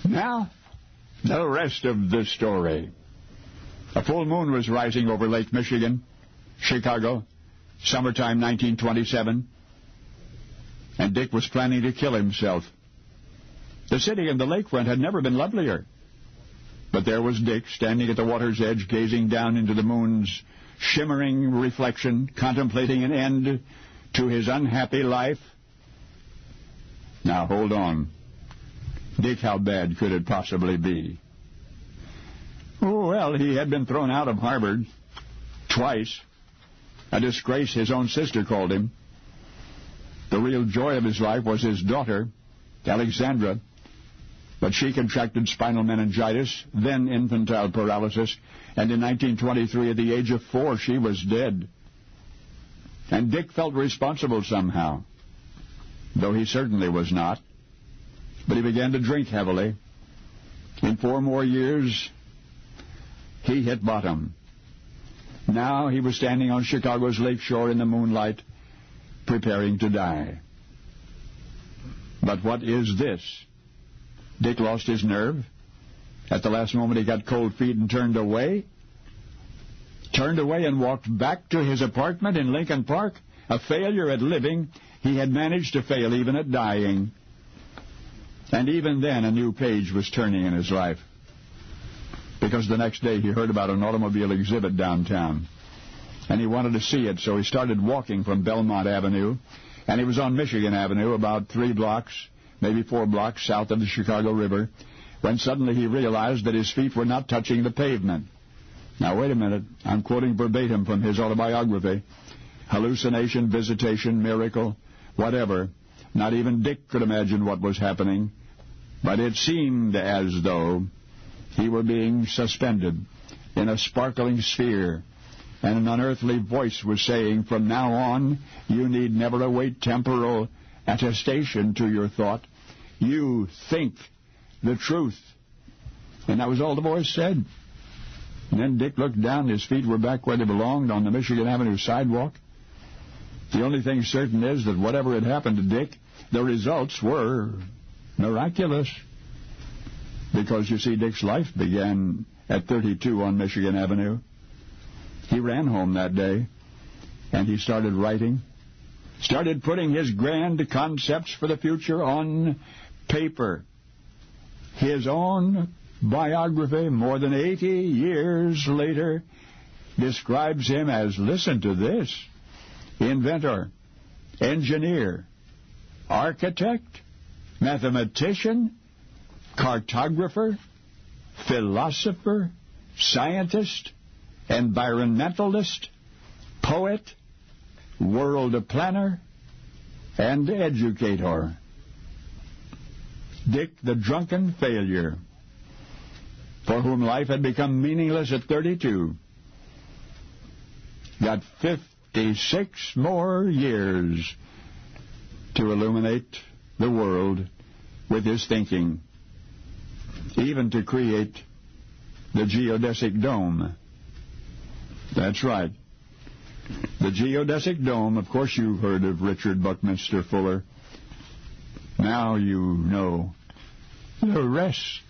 Now, the rest of the story. A full moon was rising over Lake Michigan, Chicago, summertime 1927, and Dick was planning to kill himself. The city and the lakefront had never been lovelier. But there was Dick, standing at the water's edge, gazing down into the moon's shimmering reflection, contemplating an end to his unhappy life. Now, hold on. Dick, how bad could it possibly be? Oh, well, he had been thrown out of Harvard twice. A disgrace, his own sister called him. The real joy of his life was his daughter, Alexandra, but she contracted spinal meningitis, then infantile paralysis, and in 1923, at the age of 4, she was dead. And Dick felt responsible somehow, though he certainly was not. But he began to drink heavily. In 4 more years, he hit bottom. Now he was standing on Chicago's lakeshore in the moonlight, preparing to die. But what is this? Dick lost his nerve. At the last moment he got cold feet and turned away. Turned away and walked back to his apartment in Lincoln Park. A failure at living, he had managed to fail even at dying. And even then a new page was turning in his life. Because the next day he heard about an automobile exhibit downtown. And he wanted to see it, so he started walking from Belmont Avenue. And he was on Michigan Avenue, about 3 blocks, maybe 4 blocks south of the Chicago River, when suddenly he realized that his feet were not touching the pavement. Now, wait a minute. I'm quoting verbatim from his autobiography. Hallucination, visitation, miracle, whatever. Not even Dick could imagine what was happening. But it seemed as though he were being suspended in a sparkling sphere, and an unearthly voice was saying, from now on, you need never await temporal attestation to your thought. You think the truth. And that was all the voice said. And then Dick looked down. His feet were back where they belonged on the Michigan Avenue sidewalk. The only thing certain is that whatever had happened to Dick, the results were miraculous. Because, you see, Dick's life began at 32 on Michigan Avenue. He ran home that day, and he started writing. Started putting his grand concepts for the future on paper. His own biography, more than 80 years later, describes him as, listen to this, inventor, engineer, architect, mathematician, cartographer, philosopher, scientist, environmentalist, poet, world planner, and educator. Dick, the drunken failure, for whom life had become meaningless at 32, got 56 more years to illuminate the world with his thinking, even to create the geodesic dome. That's right. The geodesic dome. Of course you've heard of Richard Buckminster Fuller. Now you know the rest.